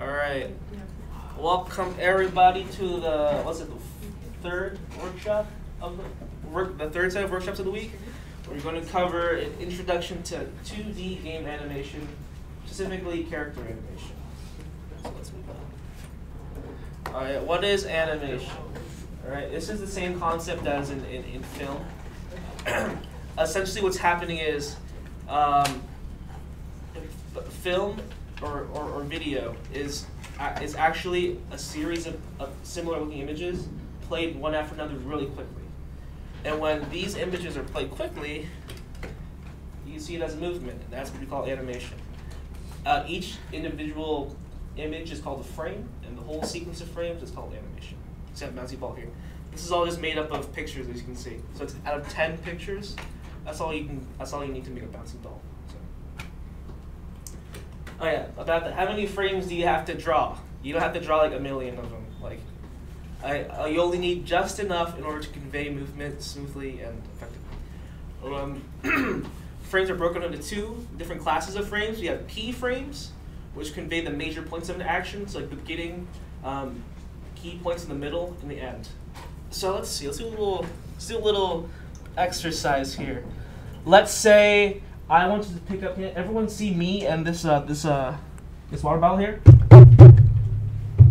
All right. Welcome everybody to the third workshop of the third set of workshops of the week. We're going to cover an introduction to 2D game animation, specifically character animation. So let's move on. All right. What is animation? All right. This is the same concept as in film. Essentially, what's happening is film or video is actually a series of similar looking images played one after another really quickly. And when these images are played quickly, you see it as movement, and that's what we call animation. Each individual image is called a frame, and the whole sequence of frames is called animation. Except bouncy ball here. This is all just made up of pictures, as you can see. So it's out of 10 pictures, that's all you need to make a bouncy ball. So. Oh yeah, about that. How many frames do you have to draw? You don't have to draw like a million of them. Like, you only need just enough in order to convey movement smoothly and effectively. Frames are broken into two different classes of frames. We have key frames, which convey the major points of an action, so like the beginning, key points in the middle, and the end. So let's see. Let's do a little exercise here. Let's say I want to pick up. Everyone see me and this water bottle here.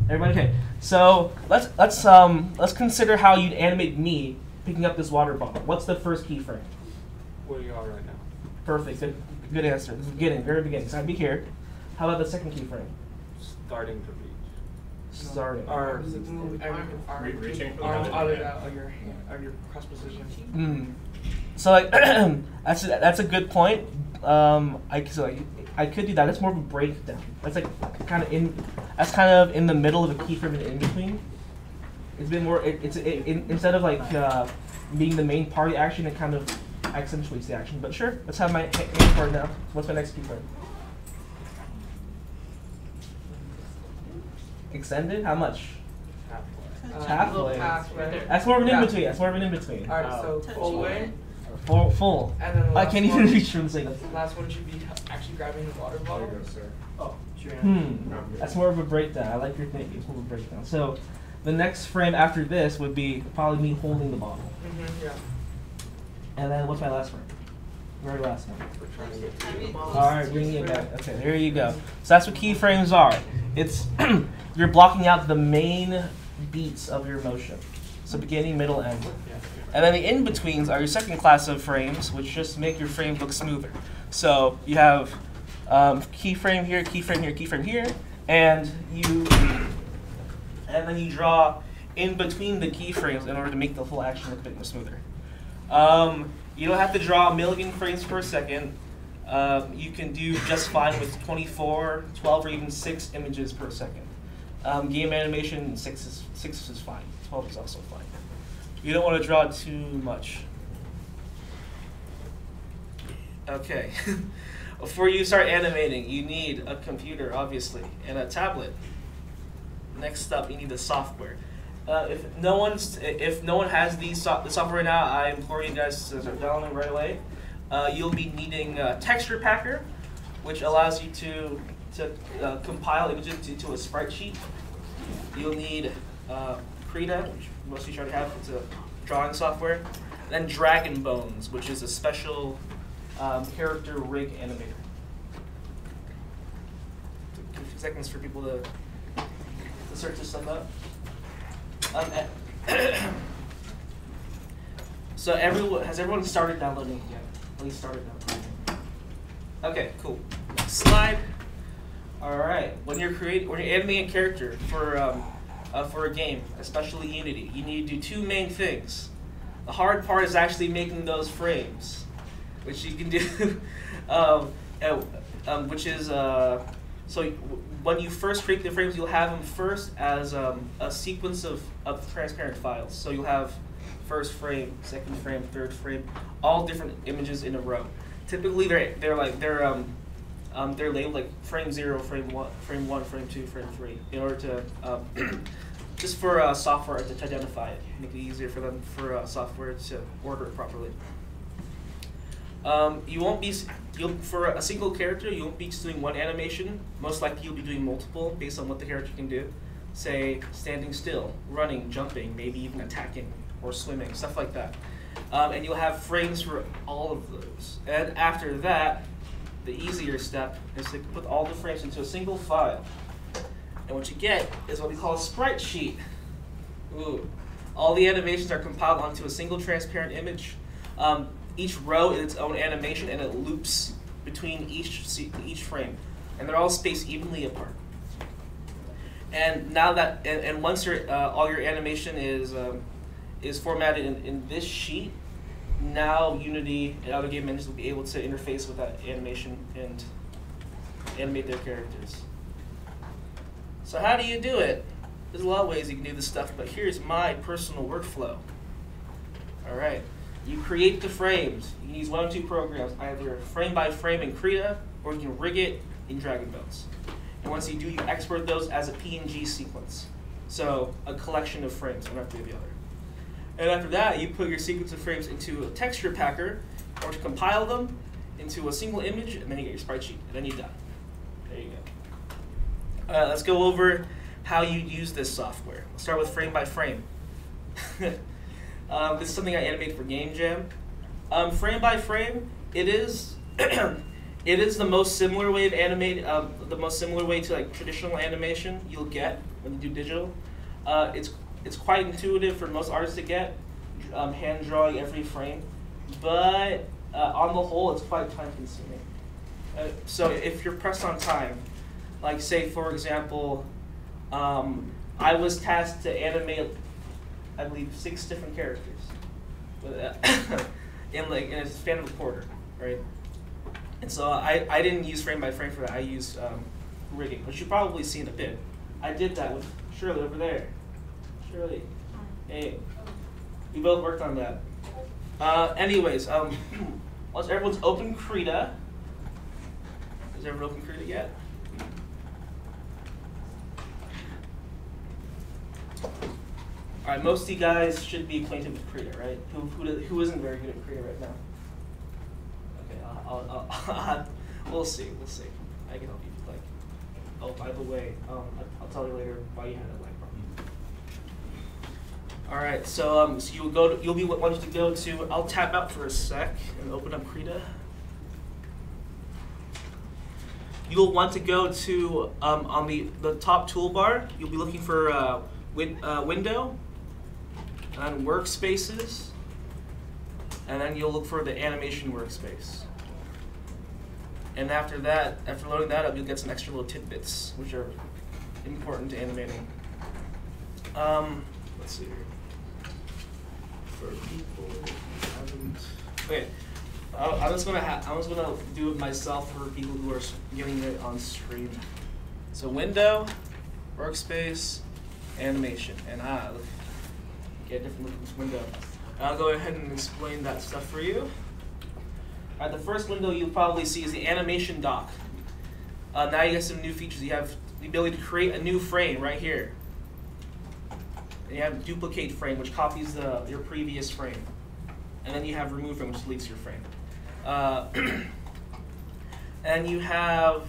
Everybody, okay. So let's consider how you'd animate me picking up this water bottle. What's the first keyframe? Where you are right now. Perfect. Good answer. This is beginning, very beginning. So I'd be here. How about the second keyframe? Starting to reach. Starting. Or reaching your cross position. So like that's a good point. I could do that. That's more of a breakdown. That's like kind of in the middle of a keyframe and in between. It's been more. Instead of like being the main part of the action, it kind of accentuates the action. But sure, let's have my main part now. What's my next keyframe? Extended? How much? Halfway. Halfway. That's more of an in-between. That's more of an in-between. Alright, so full way. Full. And then the I can't even reach from the thing. The last one should be actually grabbing the water bottle. There you go, sir. Oh, sure. That's more of a breakdown. I like your thinking. It's more of a breakdown. So the next frame after this would be probably me holding the bottle. Yeah. And then what's my last frame? Very last one. We're trying to get Alright, bringing it back. Okay, there you go. So that's what keyframes are. It's you're blocking out the main beats of your motion. So beginning, middle, end. And then the in-betweens are your second class of frames, which just make your frame look smoother. So you have keyframe here, keyframe here, keyframe here, and then you draw in between the keyframes in order to make the whole action look a bit more smoother. You don't have to draw a million frames per second. You can do just fine with 24, 12, or even 6 images per second. Game animation, 6 is fine. 12 is also fine. You don't want to draw too much. Okay. Before you start animating, you need a computer, obviously, and a tablet. Next up, you need the software. If no one has the software right now, I implore you guys to start downloading right away. You'll be needing Texture Packer, which allows you to compile images into a sprite sheet. You'll need Krita, which most of you already have. It's a drawing software. And then Dragon Bones, which is a special character rig animator. A few seconds for people to search this stuff up. So has everyone started downloading it yet? At least started downloading. Okay, cool. Next slide. All right. When you're animating a character for a game, especially Unity, you need to do two main things. The hard part is actually making those frames, which you can do, which is so when you first create the frames, you'll have them first as a sequence of transparent files. So you'll have first frame, second frame, third frame, all different images in a row. Typically, they're labeled like frame 0, frame 1, frame 2, frame 3, in order to just for software to identify it, make it easier for software to order it properly. You won't be, for a single character, you won't be just doing one animation. Most likely you'll be doing multiple based on what the character can do. Say, standing still, running, jumping, maybe even attacking or swimming, stuff like that. And you'll have frames for all of those. And after that, the easier step is to put all the frames into a single file. And what you get is what we call a sprite sheet. Ooh. All the animations are compiled onto a single transparent image. Each row is its own animation, and it loops between each frame. And they're all spaced evenly apart. And now that, and once all your animation is formatted in this sheet, now Unity and other game engines will be able to interface with that animation and animate their characters. So how do you do it? There's a lot of ways you can do this stuff, but here's my personal workflow. All right, you create the frames. You can use one of two programs, either frame by frame in Krita, or you can rig it in Dragon Bones. And once you do, you export those as a PNG sequence. So a collection of frames, one after the other. And after that, you put your sequence of frames into a texture packer, or to compile them into a single image, and then you get your sprite sheet, and then you're done. There you go. Let's go over how you use this software. We'll start with frame by frame. This is something I animated for Game Jam. Frame by frame, it is it is the most similar way of animate, the most similar way to like traditional animation you'll get when you do digital. It's quite intuitive for most artists to get, hand drawing every frame, but on the whole, it's quite time consuming. So if you're pressed on time, like say for example, I was tasked to animate, I believe, 6 different characters in a span of a quarter, right? And so I didn't use frame by frame for that. I used rigging, which you've probably seen a bit. I did that with Shirley over there. Shirley, hey, we both worked on that. Anyways, once everyone's open Krita, has everyone opened Krita yet? All right, most of you guys should be acquainted with Krita, right? Who isn't very good at Krita right now? Okay, we'll see. I can help you if you'd like. Oh, by the way, I'll tell you later why you had a lag problem. All right, so you'll be wanting to go to. I'll tap out for a sec and open up Krita. You'll want to go to on the top toolbar. You'll be looking for window and workspaces, and then you'll look for the animation workspace. And after that, after loading that up, you'll get some extra little tidbits, which are important to animating. Let's see here. For people who haven't, okay, I was gonna do it myself for people who are getting it on stream. So window, workspace, animation, and look, get a different look at this window. I'll go ahead and explain that stuff for you. All right, the first window you'll probably see is the animation dock. Now you get some new features. You have the ability to create a new frame right here. And you have duplicate frame, which copies your previous frame. And then you have remove frame, which deletes your frame. And you have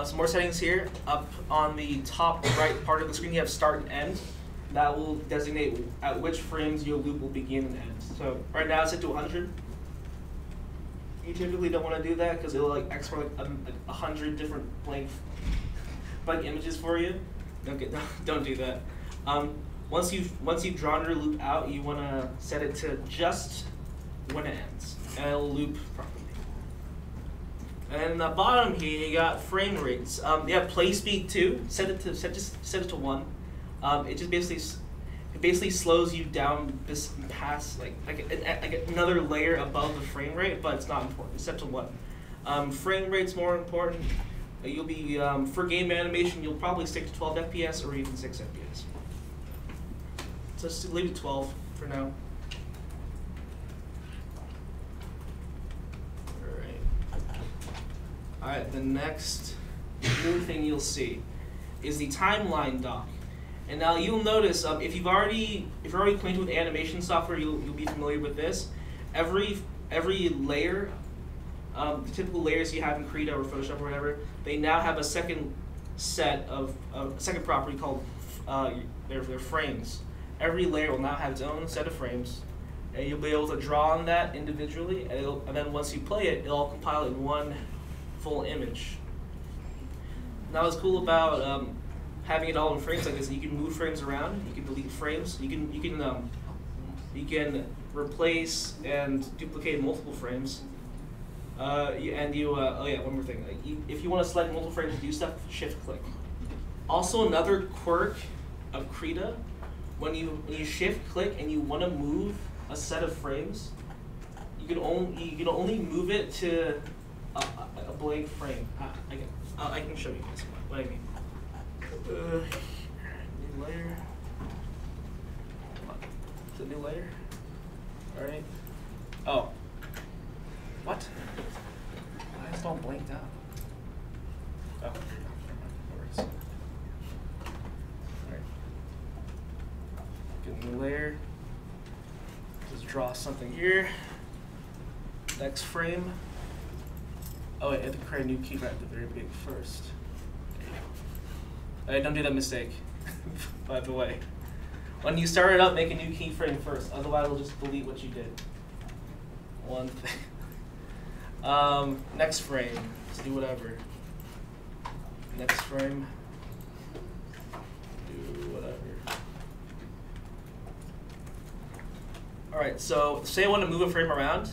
some more settings here. Up on the top right part of the screen, you have start and end. That will designate at which frames your loop will begin and end. So right now it's set to 100. You typically don't want to do that because it will like export like 100 different blank images for you. Don't do that. Once you've drawn your loop out, you want to set it to just when it ends, and it'll loop properly. And in the bottom here, you got frame rates. Yeah, play speed too. Set it to 1. It basically slows you down this past like another layer above the frame rate, but it's not important. It's set to 1. Frame rate's more important. You'll be for game animation, you'll probably stick to 12 FPS or even 6 FPS. So just leave it 12 for now. All right, the next new thing you'll see is the timeline dock. And now you'll notice if you're already acquainted with animation software, you'll be familiar with this. Every every layer, the typical layers you have in Krita or Photoshop or whatever, they now have a second set of second property called their frames. Every layer will now have its own set of frames, and you'll be able to draw on that individually, and then once you play it, it'll all compile in one full image. Now what's cool about having it all in frames like this, you can move frames around, you can delete frames, you can replace and duplicate multiple frames. Oh yeah, one more thing. If you want to select multiple frames to do stuff, shift click. Also, another quirk of Krita, when you shift click and you want to move a set of frames, you can only move it to a blank frame. I can show you guys what I mean. New layer. It's a new layer. All right. Oh. What? Why is it all blanked out? Oh. No worries. All right. Get a new layer. Just draw something here. Next frame. Oh wait, I have to create a new keyframe at the very beginning first. Alright, don't do that mistake, by the way. When you start it up, make a new keyframe first, otherwise it'll just delete what you did. One thing. Next frame, let's do whatever. Next frame, do whatever. Alright, so say I want to move a frame around.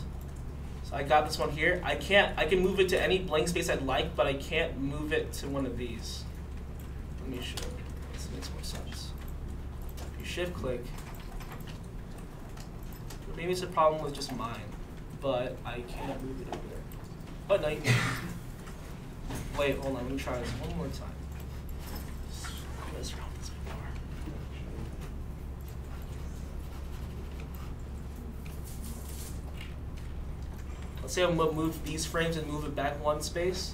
So I got this one here. I can move it to any blank space I'd like, but I can't move it to one of these. Let me show you. This makes more sense. If you shift click, maybe it's a problem with just mine, but I can't move it over there. Oh, no, you can. Wait, hold on, let me try this one more time. Let's run this before. Let's say I'm going to move these frames and move it back one space.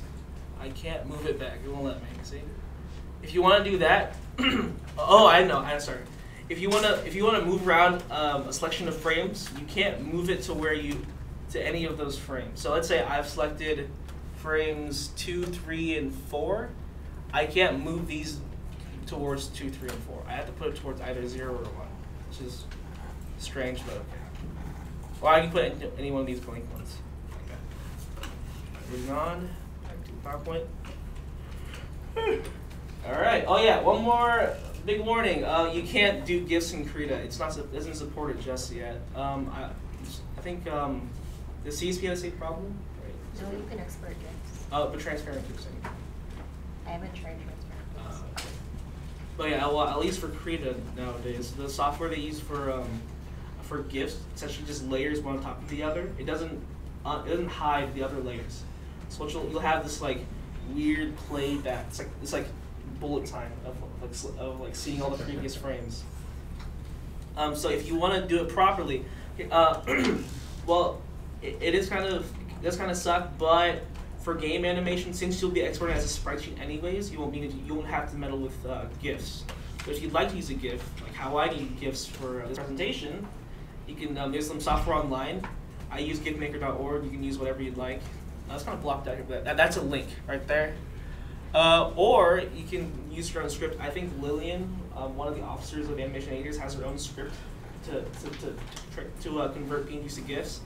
I can't move it back. It won't let me. See? If you want to do that, oh, I know. I'm sorry. If you want to move around a selection of frames, you can't move it to any of those frames. So let's say I've selected frames 2, 3, and 4. I can't move these towards 2, 3, and 4. I have to put it towards either 0 or 1, which is strange, but okay. Or I can put any one of these blank ones. Moving on, back to PowerPoint. All right. Oh yeah, one more big warning. You can't do GIFs in Krita. It doesn't support it just yet. I think the CSP has the same problem. Right? No, you can export GIFs. Oh, but transparent GIFs. I haven't tried transparent GIFs. But yeah, well, at least for Krita nowadays, the software they use for GIFs essentially just layers one on top of the other. It doesn't hide the other layers. So what you'll have this like weird playback. It's like bullet time of like seeing all the previous frames. So if you want to do it properly, well, it does kind of suck, but for game animation, since you'll be exporting as a sprite sheet anyways, you won't have to meddle with GIFs. But if you'd like to use a GIF, like how I do GIFs for this presentation, you can. There's some software online. I use gifmaker.org. You can use whatever you'd like. That's kind of blocked out here, but that's a link right there. Or you can use your own script. I think Lillian, one of the officers of Animation Aiders, has her own script to convert PNGs to GIFs.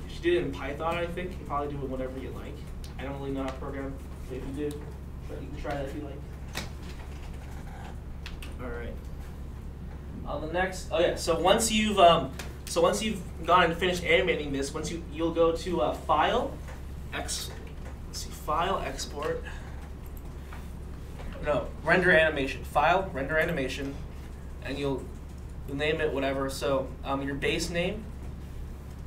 She did it in Python, I think. You can probably do it whatever you like. I don't really know how to program, but if you do, but you can try that if you like. All right. The next, oh yeah. So once you've gone and finished animating this, you'll go to File, File, Export. No, Render Animation. File, Render Animation, and you'll name it whatever. So your base name.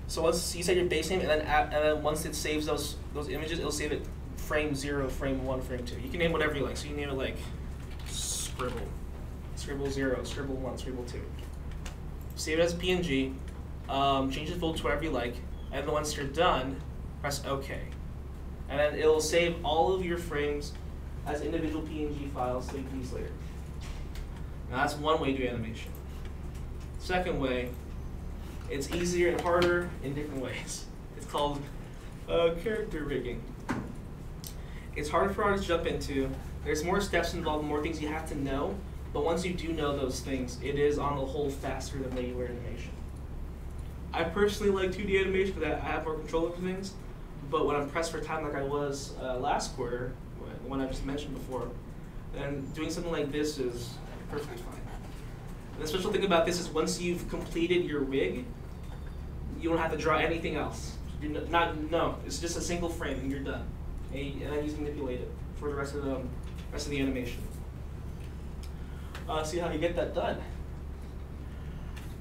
So once you set your base name, and then once it saves those images, it'll save it frame 0, frame 1, frame 2. You can name whatever you like. So you name it like Scribble, Scribble 0, Scribble 1, Scribble 2. Save it as a PNG. Change the folder to whatever you like, and then once you're done, press OK. And then it'll save all of your frames as individual PNG files so you can use later. Now that's one way to do animation. Second way It's easier and harder in different ways. It's called character rigging. It's harder for artists to jump into. There's more steps involved, more things you have to know. But once you do know those things, it is on the whole faster than regular animation. I personally like 2D animation because I have more control over things. But when I'm pressed for time like I was last quarter, the one I just mentioned before, then doing something like this is perfectly fine. And the special thing about this is once you've completed your rig, you don't have to draw anything else. No, it's just a single frame and you're done. And then you can manipulate it for the rest of the animation. See how you get that done.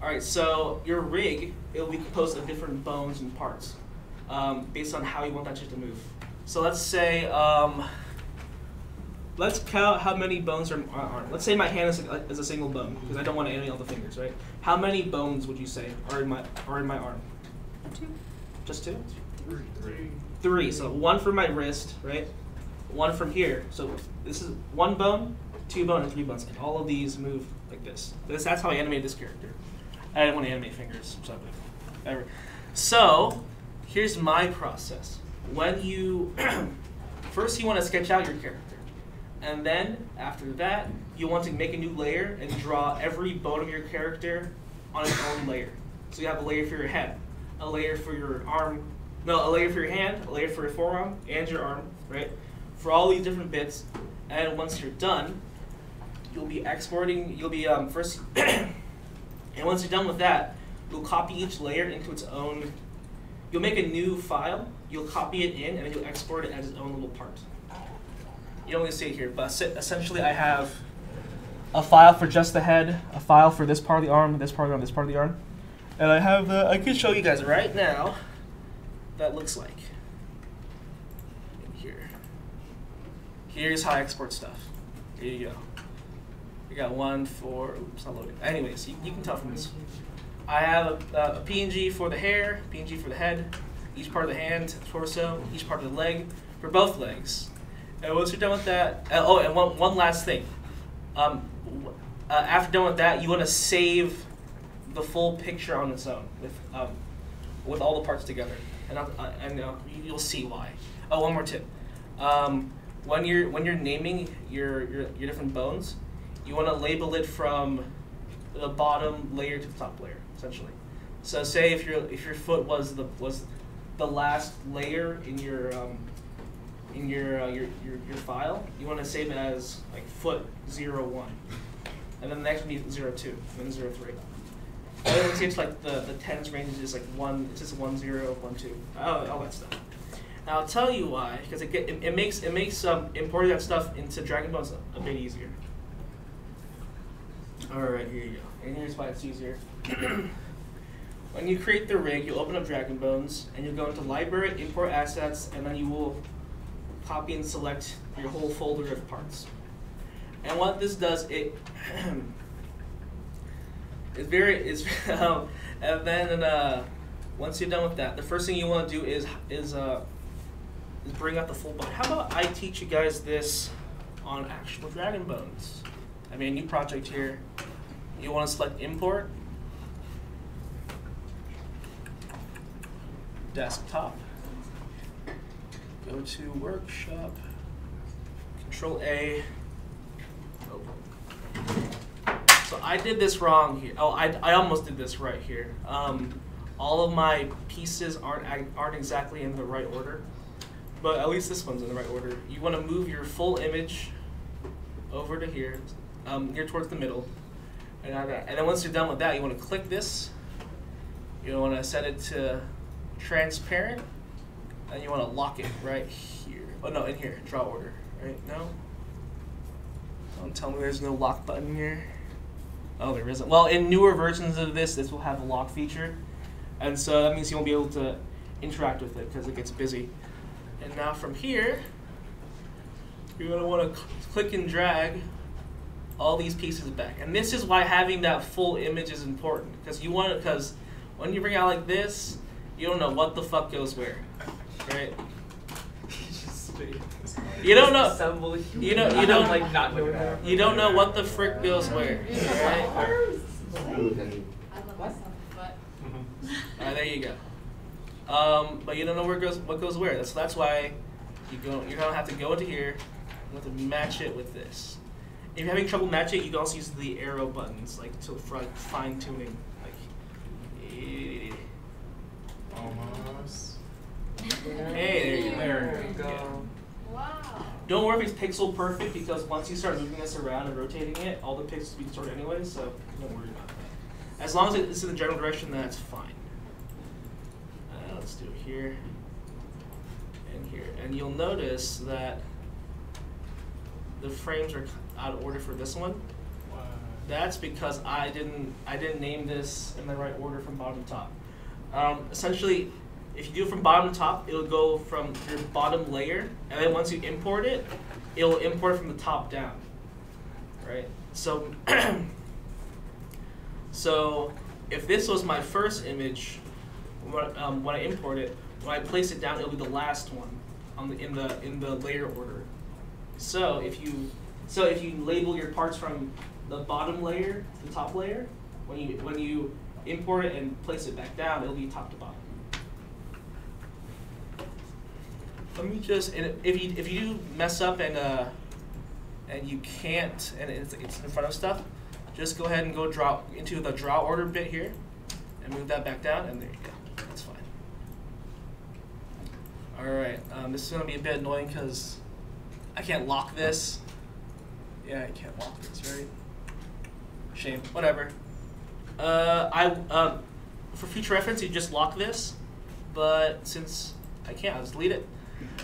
All right, so your rig, it will be composed of different bones and parts based on how you want that shit to move. So let's say, let's count how many bones are on. Let's say my hand is a single bone because I don't want to animate all the fingers, right? How many bones would you say are in my arm? 2. Just 2? 3. 3. So 1 from my wrist, right? 1 from here. So this is 1 bone, 2 bone, and 3 bones. And all of these move like this. That's how I animated this character. I didn't want to animate fingers. So here's my process. When you first you want to sketch out your character. And then after that, you want to make a new layer and draw every bone of your character on its own layer. So you have a layer for your head, a layer for your arm, a layer for your hand, a layer for your forearm, and your arm, right? For all these different bits. And once you're done, you'll be exporting, first, and once you're done with that, you'll copy each layer into its own, you'll make a new file, you'll copy it in, and then you'll export it as its own little part. You don't really see it here, but essentially I have a file for just the head, a file for this part of the arm, this part of the arm, this part of the arm. And I have I can show you guys right now what that looks like. In here. Here's how I export stuff. Here you go. We got 1 for, oops, not loading. Anyways, you can tell from this. I have a PNG for the hair, PNG for the head, each part of the hand, torso, each part of the leg, for both legs. And once you're done with that, oh, and one last thing. After done with that, you want to save the full picture on its own with all the parts together, and you'll see why. Oh, one more tip. When you're naming your different bones, you want to label it from the bottom layer to the top layer, essentially. So say if your foot was the last layer in your file, you want to save it as like foot 01, and then the next one is 02, and then 03. And then it seems like the tens range is like 1. It's just 1 0 1 2. All that stuff. Now I'll tell you why, because it makes importing that stuff into Dragon Bones a bit easier. All right, here you go. And here's why it's easier. When you create the rig, you open up Dragon Bones, and you go into Library, Import Assets, and then you will copy and select your whole folder of parts. And what this does, and then once you're done with that, the first thing you want to do is bring out the full body. How about I teach you guys this on actual Dragon Bones? I mean, new project here. You want to select Import, Desktop, go to Workshop, Control A, open. So I did this wrong here. Oh, I almost did this right here. All of my pieces aren't exactly in the right order, but at least this one's in the right order. You want to move your full image over to here, near towards the middle, and then once you're done with that, you want to click this. You want to set it to transparent, and you want to lock it right here. Oh no, in here, draw order. Right? No. Don't tell me there's no lock button here. Oh, there isn't. Well, in newer versions of this will have a lock feature, and so that means you won't be able to interact with it because it gets busy. And now from here, you're going to want to click and drag all these pieces back. And this is why having that full image is important, because when you bring out like this, you don't know what the fuck goes where, right? You don't know. You don't like not know that. You don't know what the frick goes where. Right? there you go. But you don't know what goes where. That's why you're gonna have to go into here. You have to match it with this. If you're having trouble matching it, you can also use the arrow buttons, like for fine tuning. Almost. Hey, There you go. Wow. Don't worry if it's pixel perfect, because once you start moving this around and rotating it, all the pixels will be distorted anyway, so don't worry about that. As long as it's in the general direction, that's fine. Let's do it here and here. And you'll notice that the frames are out of order for this one. That's because I didn't name this in the right order from bottom to top. Essentially, if you do it from bottom to top, it'll go from your bottom layer, and then once you import it, it'll import from the top down, right? So, so if this was my first image, when I import it, when I place it down, it'll be the last one in the layer order. So if you label your parts from the bottom layer to the top layer, when you import it and place it back down, it'll be top to bottom. Let me just, and if you do mess up and you can't, and it's in front of stuff, just go ahead and go draw into the draw order bit here, and move that back down, and there you go. That's fine. All right, this is gonna be a bit annoying because I can't lock this. Yeah, I can't lock this, right? Shame. Whatever. For future reference, you just lock this, but since I can't, I'll just delete it.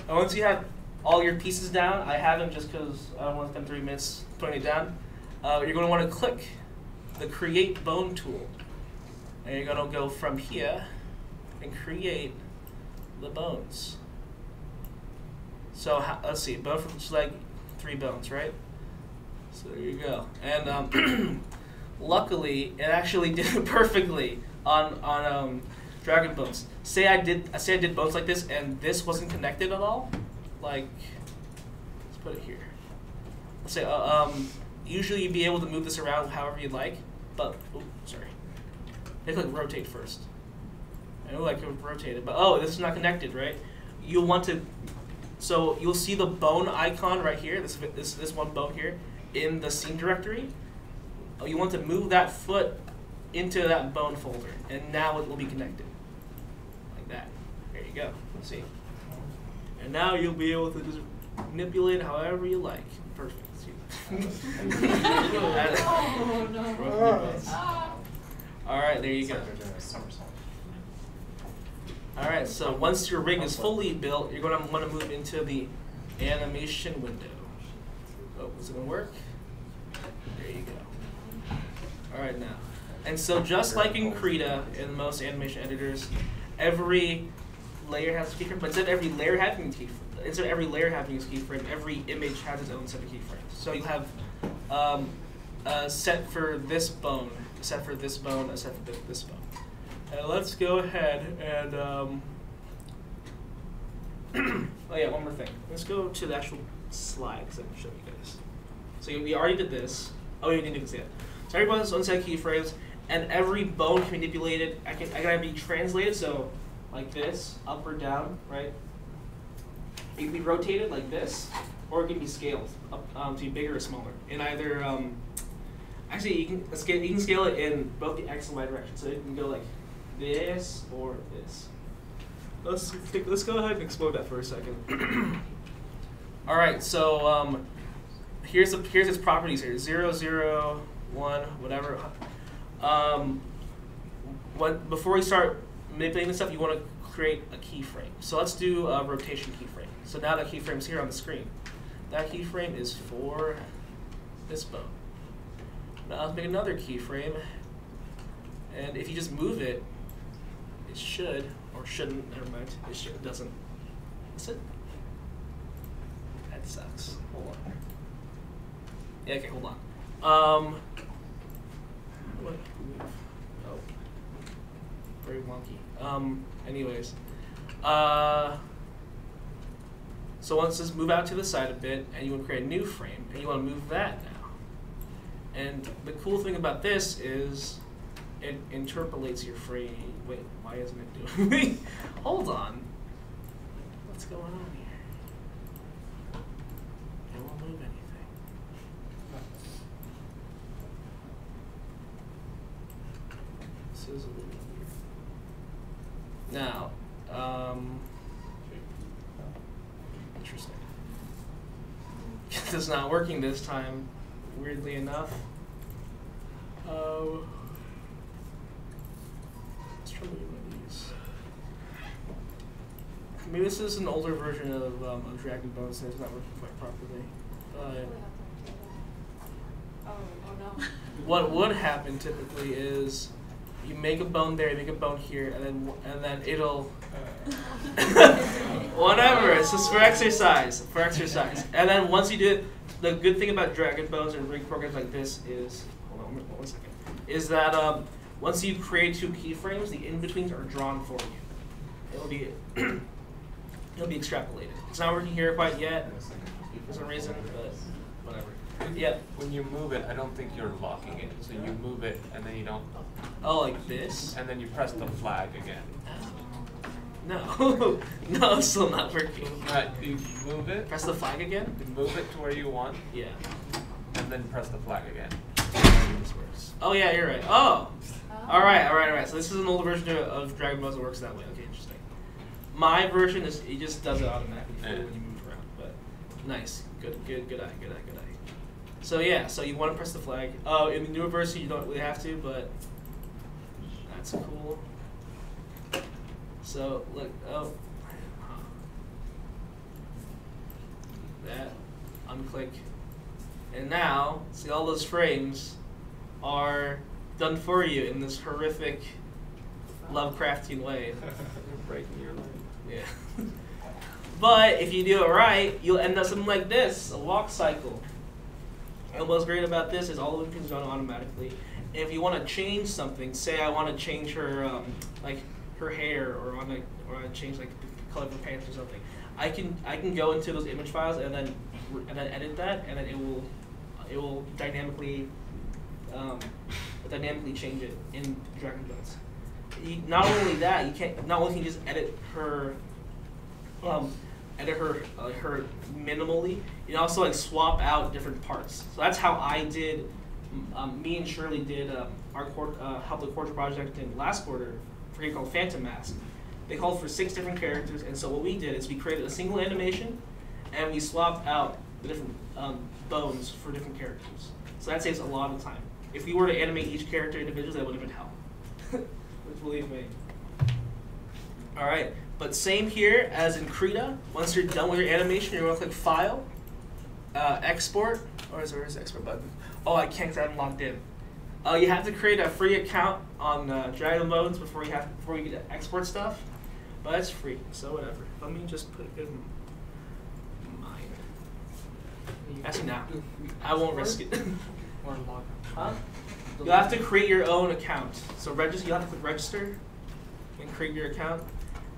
And once you have all your pieces down, I have them just because I don't want to spend 3 minutes putting it down. You're going to want to click the Create Bone tool, and you're going to go from here and create the bones. So let's see, bone from each leg, 3 bones, right? So there you go. And luckily, it actually did it perfectly on Dragon Bones. Say I did bones like this, and this wasn't connected at all. Like, let's put it here. Let's say usually you'd be able to move this around however you'd like, but sorry. They click rotate first. I know I could rotate it, but this is not connected, right? You'll want to. So you'll see the bone icon right here. This one bone here in the scene directory. You want to move that foot into that bone folder, and now it will be connected. Like that. There you go. See? And now you'll be able to just manipulate it however you like. Perfect. Oh, no. All right, there you go. All right, so once your rig is fully built, you're going to want to move into the animation window. Oh, is it going to work? There you go. All right, now. And so just like in Krita, in most animation editors, every layer has a keyframe, but instead of every layer having a keyframe, every image has its own set of keyframes. So you have a set for this bone, a set for this bone, a set for this bone. And let's go ahead and, oh yeah, one more thing. Let's go to the actual slide, because I can show you guys. So we already did this. Oh, you didn't even see it. So everybody has its own set of keyframes, and every bone can be manipulated. I can be translated, so like this, up or down, right? It can be rotated like this, or it can be scaled up to be bigger or smaller. In either, actually, you can scale it in both the X and Y direction. So it can go like this or this. Let's go ahead and explore that for a second. All right, so here's its properties here: 0, 0, 1, whatever. Before we start manipulating this stuff, you want to create a keyframe. So let's do a rotation keyframe. So now that keyframe is here on the screen. That keyframe is for this bone. Now let's make another keyframe, and if you just move it, it should, or shouldn't, never mind, it doesn't. Is it? That sucks. Hold on. Yeah, okay, hold on. What? Oh. Very wonky. Anyways. So once this move out to the side a bit, and you want to create a new frame, and you want to move that now. And the cool thing about this is it interpolates your frame. Wait, why isn't it doing? Hold on. What's going on here? It won't move anything. This is a little weird. Now, interesting. It's not working this time, weirdly enough. Let's try one of these. Maybe this is an older version of Dragon Bones and it's not working quite properly. Oh no. What would happen typically is you make a bone there, you make a bone here, and then it'll whatever. It's just for exercise. For exercise. And then once you do it, the good thing about Dragon Bones and rig programs like this is, hold on one second, is that once you create two keyframes, the in-betweens are drawn for you. It'll be it'll be extrapolated. It's not working here quite yet for some reason, but whatever. Yeah. When you move it, I don't think you're locking it. So you move it and then you don't. Oh, like this? And then you press the flag again. No. No, it's still not working. Right, you move it. Press the flag again? You move it to where you want. Yeah. And then press the flag again. This works. Oh yeah, you're right. Oh! Alright. So this is an older version of Dragon Ball that works that way. Okay, interesting. My version is, it just does it automatically when you move around. But nice. Good eye. So yeah, so you want to press the flag. Oh, in the newer version you don't really have to, but that's cool. So look, that, unclick, and now see all those frames are done for you in this horrific Lovecraftian way. You're breaking your leg. Yeah. But if you do it right, you'll end up something like this, a walk cycle. And what's great about this is all the things are done automatically. And if you want to change something, say I want to change her like her hair, or I want to change like the color of her pants or something, I can go into those image files and then edit that, and then it will dynamically change it in Dragon Bones. Not only that, not only can you just edit her her minimally, you can also like swap out different parts. So that's how I did. Me and Shirley did our help the quarter project in last quarter for a game called Phantom Mask. They called for 6 different characters, and so what we did is we created a single animation, and we swapped out the different bones for different characters. So that saves a lot of time. If we were to animate each character individually, that would have been hell. Believe me. All right, but same here as in Krita. Once you're done with your animation, you're going to click File, Export. Where's the Export button? Oh, I can't because I haven't logged in. You have to create a free account on Dragon Bones before you get to export stuff, but it's free, so whatever. Let me just put it in mine. Actually, nah, I won't risk it. Or log Huh? You'll have to create your own account. So you'll have to click register and create your account.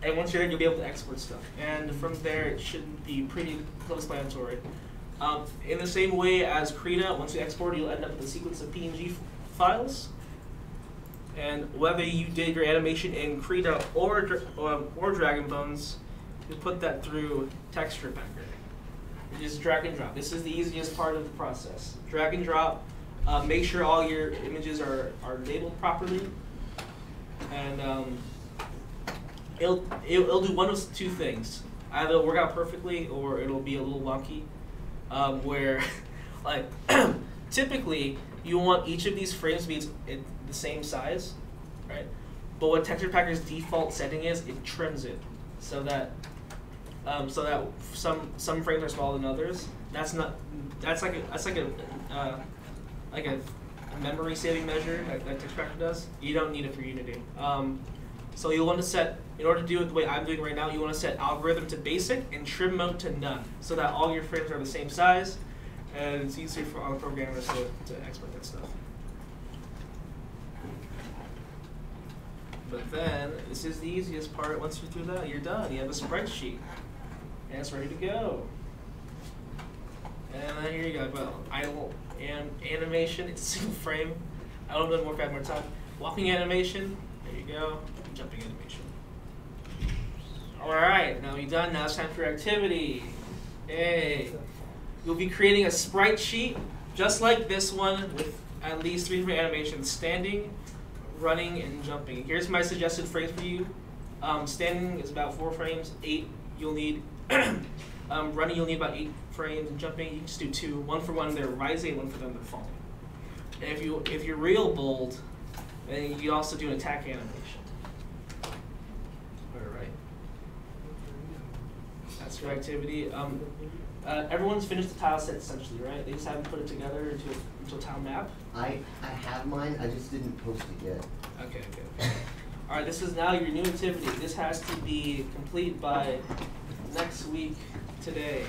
And once you're there, you'll be able to export stuff. And from there, it should be pretty self-explanatory. In the same way as Krita, once you export it, you'll end up with a sequence of PNG files. And whether you did your animation in Krita or Dragon Bones, you put that through Texture Packer. You just drag and drop. This is the easiest part of the process. Drag and drop. Make sure all your images are labeled properly, and it'll do one of two things. Either it'll work out perfectly, or it'll be a little wonky. Where, like, typically you want each of these frames to be the same size, right? But what Texture Packer's default setting is, it trims it so that some frames are smaller than others. That's like a memory saving measure that Texture Packer does. You don't need it for Unity. So you'll want to set, in order to do it the way I'm doing right now, you want to set algorithm to basic and trim mode to none, so that all your frames are the same size, and it's easier for other programmers to export that stuff. But then, this is the easiest part. Once you're through that, you're done. You have a Sprite sheet, and it's ready to go. And then here you go. Well, idle and animation. It's a single frame. I don't know more time. walking animation. There you go. Jumping animation. All right, now we're done. Now it's time for activity. Hey, you'll be creating a sprite sheet just like this one with at least 3 different animations: standing, running, and jumping. Here's my suggested frames for you. Standing is about 4 frames. 8 you'll need. Running you'll need about 8 frames, and jumping you can just do 2. 1 for when they're rising, and 1 for when they're falling. And if you're real bold, then you can also do an attack animation. All right. That's your activity. Everyone's finished the tile set essentially, right? They just haven't put it together into a tile map. I have mine. I just didn't post it yet. Okay. All right. This is now your new activity. This has to be complete by next week today.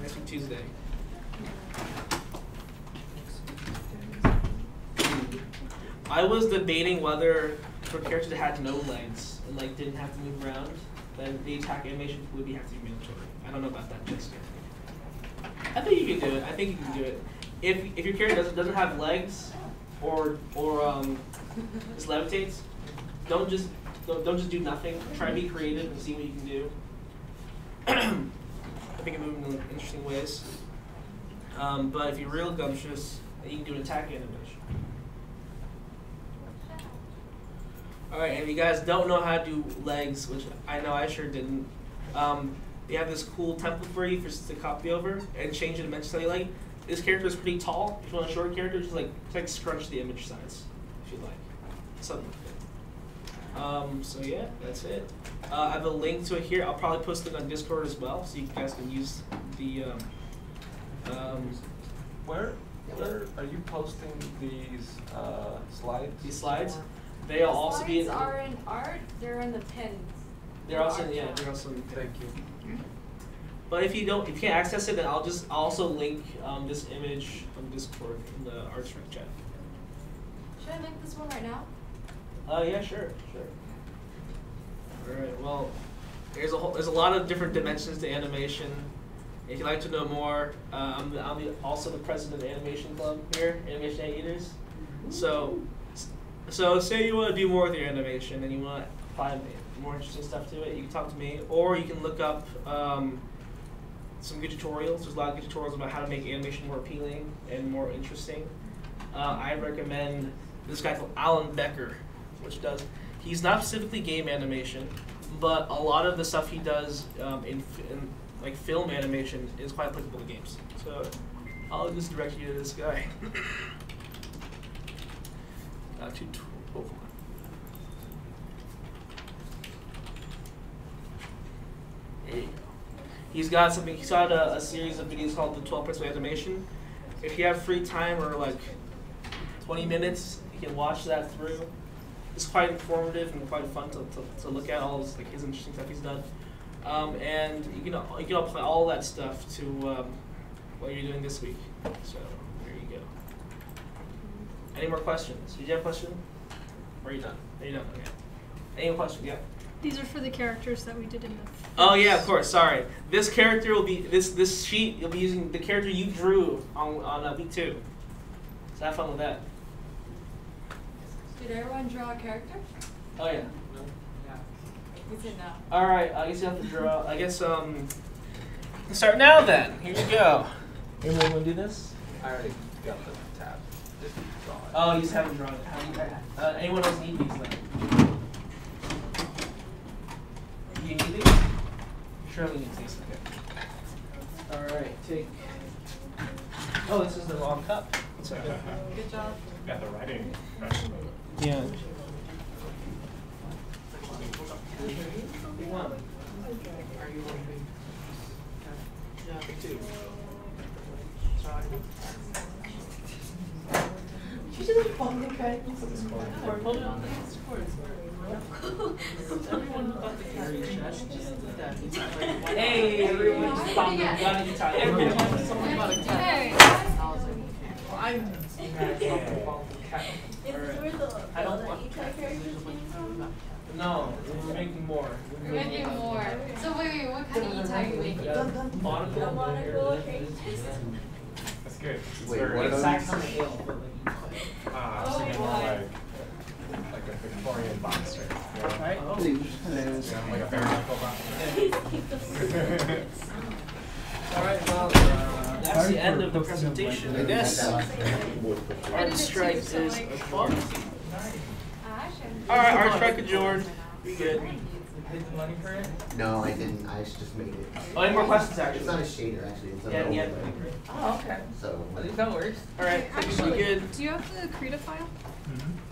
Next week Tuesday. I was debating whether for characters that had no legs and like didn't have to move around, then the attack animation would have to be mandatory. I don't know about that just yet. I think you can do it. I think you can do it. If your character doesn't have legs or just levitates, don't just do nothing. Try to be creative and see what you can do. I think it moves in interesting ways. But if you're real gumptious, you can do an attack animation. Alright, and if you guys don't know how to do legs, which I know I sure didn't, they have this cool template for you to copy over and change the dimensions how you like. This character is pretty tall. If you want a short character, just like scrunch the image size if you like. Something like that. So yeah, that's it. I have a link to it here. I'll probably post it on Discord as well, so you guys can use the. Where are you posting these slides? These slides. They'll also be. Slides are in art. They're in the pins. They're also they're also in. Thank you. But if you can't access it, then I'll also link this image on Discord in the Arts Rec chat. Should I link this one right now? Yeah, sure. All right. Well, there's a lot of different dimensions to animation. If you'd like to know more, I'm also the president of the Animation Club here, Animation Eaters. So say you want to do more with your animation and you want to apply more interesting stuff to it, you can talk to me, or you can look up some good tutorials. There's a lot of good tutorials about how to make animation more appealing and more interesting. I recommend this guy called Alan Becker, he's not specifically game animation, but a lot of the stuff he does in like film animation is quite applicable to games. So I'll just direct you to this guy. There you go. He's got a series of videos called the 12 Principles of Animation. If you have free time or like 20 minutes, you can watch that through. It's quite informative and quite fun to look at all his interesting stuff he's done. And you can apply all that stuff to what you're doing this week. So there you go. Any more questions? Did you have a question? Or are you done? Are you done? Okay. Any more questions? Yeah. These are for the characters that we did in the. Oh yeah, of course. Sorry. This character will be this sheet. You'll be using the character you drew on week 2. So have fun with that. Did everyone draw a character? Oh yeah. We said no. All right. I guess you have to draw. I guess start now then. Here you go. Anyone want to do this? I already got the tab. Just draw it. Oh, you just haven't drawn it. Anyone else need these then? You need these? Surely needs these. Okay. All right. Take. Oh, this is the wrong cup. That's okay. Good job. Got the writing. Yeah. Are you wondering? Yeah, me too. Sorry. You just bummed the credit. Hold it on the Discord. Everyone about the carry chest. Hey, everyone's found the gun in time. Everyone's someone about a cat. I'm I don't want No, we're making more. We're making more. So wait, what kind of e-tie are you making? Monocle. That's good. Wait, what Exact are kind of ale, but like Ah, Oh, so you boy. more like Victorian boxer. Okay. Yeah, like a bare knuckle boxer. All right. Well, that's the end of the presentation, I guess. Our strike is a fun. All right, our strike adjourned. We good. Paid the money for it? No, I didn't. I just made it. Oh, any more questions, It's actually? not a shader, actually. It's a Yeah, yeah. Oh, okay. So, At least that works. All right, I think we Actually, good. do you have the Krita file? Mm-hmm.